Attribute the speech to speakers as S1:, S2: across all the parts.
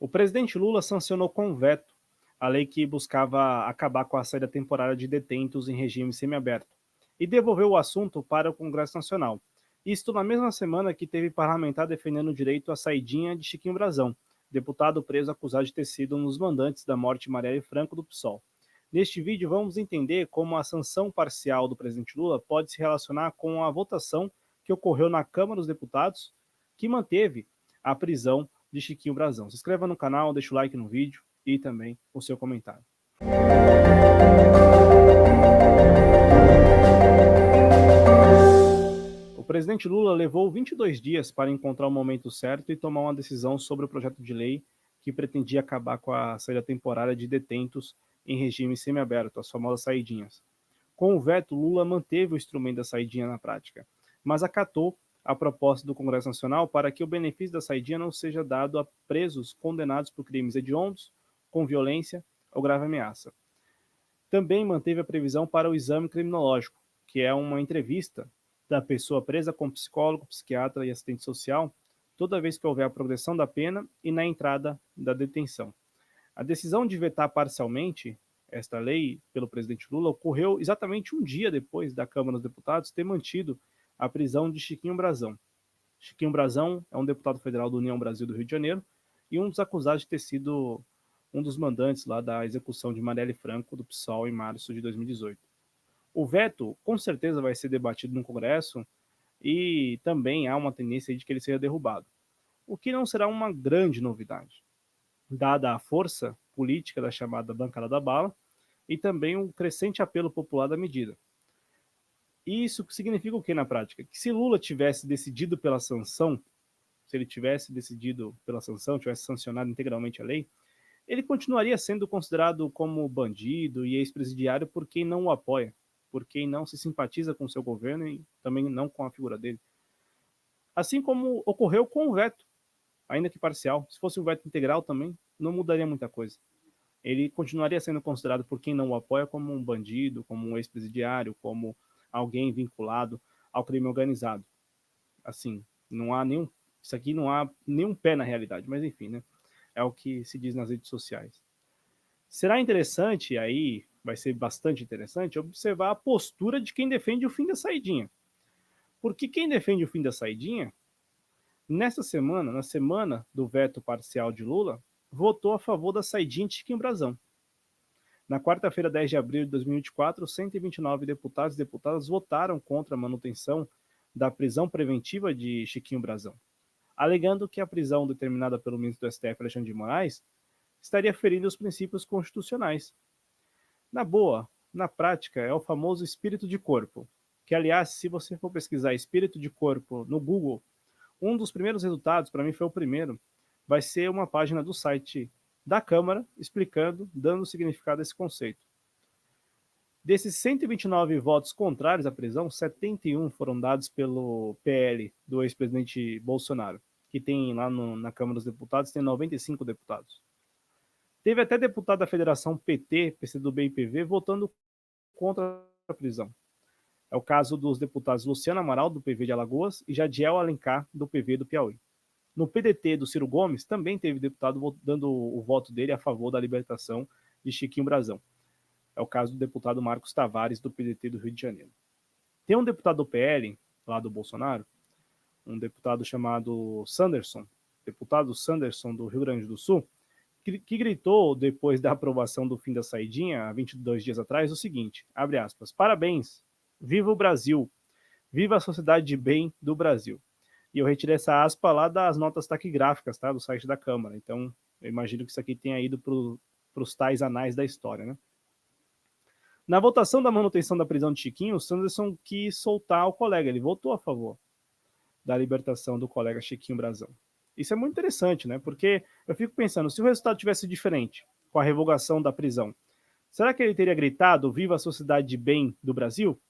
S1: O presidente Lula sancionou com veto a lei que buscava acabar com a saída temporária de detentos em regime semiaberto e devolveu o assunto para o Congresso Nacional. Isto na mesma semana que teve parlamentar defendendo o direito à saidinha de Chiquinho Brazão, deputado preso acusado de ter sido um dos mandantes da morte de Marielle Franco do PSOL. Neste vídeo vamos entender como a sanção parcial do presidente Lula pode se relacionar com a votação que ocorreu na Câmara dos Deputados, que manteve a prisão de Chiquinho Brazão. Se inscreva no canal, deixa o like no vídeo e também o seu comentário. O presidente Lula levou 22 dias para encontrar o momento certo e tomar uma decisão sobre o projeto de lei que pretendia acabar com a saída temporária de detentos em regime semiaberto, as famosas saidinhas. Com o veto, Lula manteve o instrumento da saidinha na prática, mas acatou a proposta do Congresso Nacional para que o benefício da saidinha não seja dado a presos condenados por crimes hediondos, com violência ou grave ameaça. Também manteve a previsão para o exame criminológico, que é uma entrevista da pessoa presa com psicólogo, psiquiatra e assistente social, toda vez que houver a progressão da pena e na entrada da detenção. A decisão de vetar parcialmente esta lei pelo presidente Lula ocorreu exatamente um dia depois da Câmara dos Deputados ter mantido a prisão de Chiquinho Brazão. Chiquinho Brazão é um deputado federal do União Brasil do Rio de Janeiro e um dos acusados de ter sido um dos mandantes lá da execução de Marielle Franco do PSOL em março de 2018. O veto com certeza vai ser debatido no Congresso e também há uma tendência de que ele seja derrubado, o que não será uma grande novidade, dada a força política da chamada bancada da bala e também um crescente apelo popular da medida. Isso significa o que na prática? Que se Lula tivesse decidido pela sanção, se ele tivesse decidido pela sanção, tivesse sancionado integralmente a lei, ele continuaria sendo considerado como bandido e ex-presidiário por quem não o apoia, por quem não se simpatiza com o seu governo e também não com a figura dele. Assim como ocorreu com o veto, ainda que parcial. Se fosse um veto integral também, não mudaria muita coisa. Ele continuaria sendo considerado por quem não o apoia como um bandido, como um ex-presidiário, como alguém vinculado ao crime organizado. Assim, não há nenhum, isso aqui não há nenhum pé na realidade, mas enfim, né? É o que se diz nas redes sociais. Será interessante aí, vai ser bastante interessante, observar a postura de quem defende o fim da saidinha. Porque quem defende o fim da saidinha, nessa semana, na semana do veto parcial de Lula, votou a favor da saidinha de Chiquinho Brazão. Na quarta-feira, 10 de abril de 2024, 129 deputados e deputadas votaram contra a manutenção da prisão preventiva de Chiquinho Brazão, alegando que a prisão determinada pelo ministro do STF, Alexandre de Moraes, estaria ferindo os princípios constitucionais. Na boa, na prática, é o famoso espírito de corpo, que, aliás, se você for pesquisar espírito de corpo no Google, um dos primeiros resultados, para mim foi o primeiro, vai ser uma página do site da Câmara explicando, dando significado a esse conceito. Desses 129 votos contrários à prisão, 71 foram dados pelo PL do ex-presidente Bolsonaro, que tem lá na Câmara dos Deputados, tem 95 deputados. Teve até deputado da Federação PT, PCdoB e PV votando contra a prisão. É o caso dos deputados Luciano Amaral, do PV de Alagoas, e Jadiel Alencar, do PV do Piauí. No PDT do Ciro Gomes, também teve deputado dando o voto dele a favor da libertação de Chiquinho Brazão. É o caso do deputado Marcos Tavares, do PDT do Rio de Janeiro. Tem um deputado do PL, lá do Bolsonaro, um deputado chamado Sanderson, deputado Sanderson do Rio Grande do Sul, que gritou, depois da aprovação do fim da saidinha, há 22 dias atrás, o seguinte, abre aspas, parabéns, viva o Brasil, viva a sociedade de bem do Brasil. E eu retirei essa aspa lá das notas taquigráficas, tá, do site da Câmara. Então, eu imagino que isso aqui tenha ido para os tais anais da história, né? Na votação da manutenção da prisão de Chiquinho, o Sanderson quis soltar o colega, ele votou a favor da libertação do colega Chiquinho Brazão. Isso é muito interessante, né? Porque eu fico pensando, se o resultado tivesse diferente com a revogação da prisão, será que ele teria gritado viva a sociedade de bem do Brasil?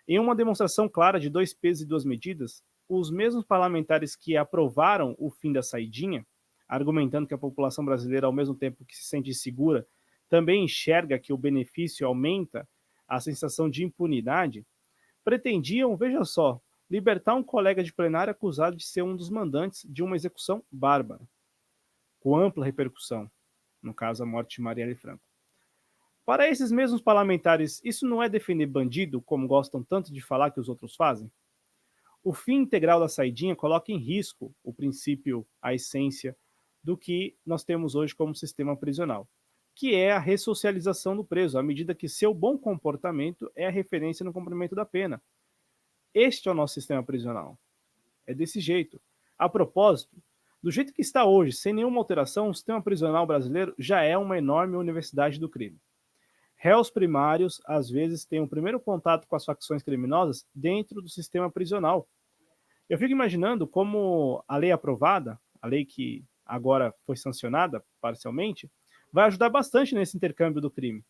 S1: Em uma demonstração clara de dois pesos e duas medidas, os mesmos parlamentares que aprovaram o fim da saidinha, argumentando que a população brasileira, ao mesmo tempo que se sente insegura, também enxerga que o benefício aumenta a sensação de impunidade, pretendiam, veja só, libertar um colega de plenário acusado de ser um dos mandantes de uma execução bárbara. com ampla repercussão, no caso a morte de Marielle Franco. Para esses mesmos parlamentares, isso não é defender bandido, como gostam tanto de falar que os outros fazem? O fim integral da saidinha coloca em risco o princípio, a essência do que nós temos hoje como sistema prisional, que é a ressocialização do preso, à medida que seu bom comportamento é a referência no cumprimento da pena. Este é o nosso sistema prisional. É desse jeito. A propósito, do jeito que está hoje, sem nenhuma alteração, o sistema prisional brasileiro já é uma enorme universidade do crime. Réus primários, às vezes, têm o primeiro contato com as facções criminosas dentro do sistema prisional. Eu fico imaginando como a lei aprovada, a lei que agora foi sancionada parcialmente, vai ajudar bastante nesse intercâmbio do crime.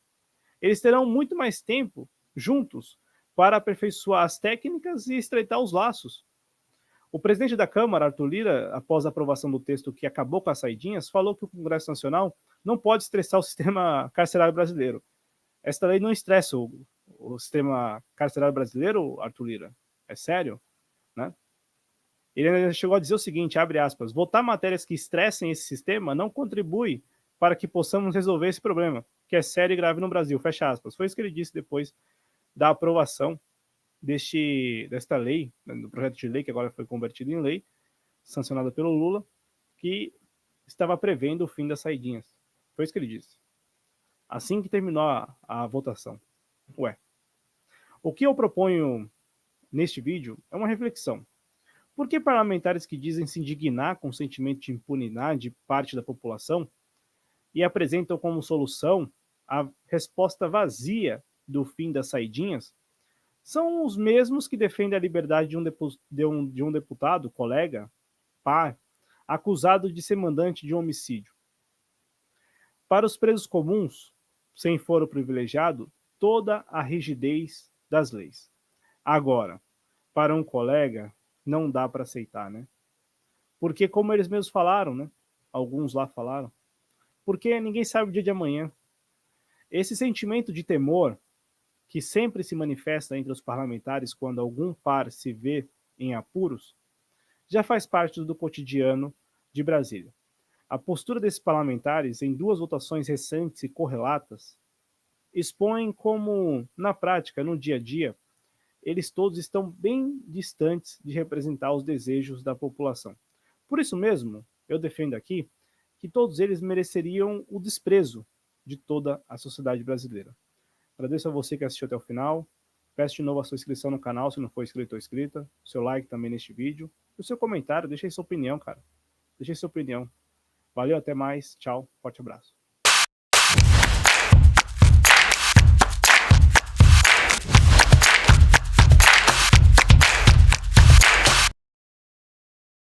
S1: Eles terão muito mais tempo juntos para aperfeiçoar as técnicas e estreitar os laços. O presidente da Câmara, Arthur Lira, após a aprovação do texto que acabou com as saidinhas, falou que o Congresso Nacional não pode estressar o sistema carcerário brasileiro. Esta lei não estressa o sistema carcerário brasileiro, Arthur Lira. É sério, né? Ele ainda chegou a dizer o seguinte, abre aspas, votar matérias que estressem esse sistema não contribui para que possamos resolver esse problema, que é sério e grave no Brasil, fecha aspas. Foi isso que ele disse depois da aprovação desta lei, do projeto de lei, que agora foi convertido em lei, sancionada pelo Lula, que estava prevendo o fim das saidinhas. Foi isso que ele disse. Assim que terminou a votação. Ué, o que eu proponho neste vídeo é uma reflexão. Por que parlamentares que dizem se indignar com o sentimento de impunidade de parte da população e apresentam como solução a resposta vazia do fim das saidinhas são os mesmos que defendem a liberdade de um deputado, colega, par, acusado de ser mandante de um homicídio? Para os presos comuns, sem foro privilegiado, toda a rigidez das leis. Agora, para um colega, não dá para aceitar, né? Porque, como eles mesmos falaram, né? Alguns lá falaram, porque ninguém sabe o dia de amanhã. Esse sentimento de temor que sempre se manifesta entre os parlamentares quando algum par se vê em apuros, já faz parte do cotidiano de Brasília. A postura desses parlamentares, em duas votações recentes e correlatas, expõe como, na prática, no dia a dia, eles todos estão bem distantes de representar os desejos da população. Por isso mesmo, eu defendo aqui que todos eles mereceriam o desprezo de toda a sociedade brasileira. Agradeço a você que assistiu até o final. Peço de novo a sua inscrição no canal, se não for inscrito ou inscrita. O seu like também neste vídeo. E o seu comentário, deixa aí sua opinião, cara. Deixa aí sua opinião. Valeu, até mais. Tchau. Forte abraço.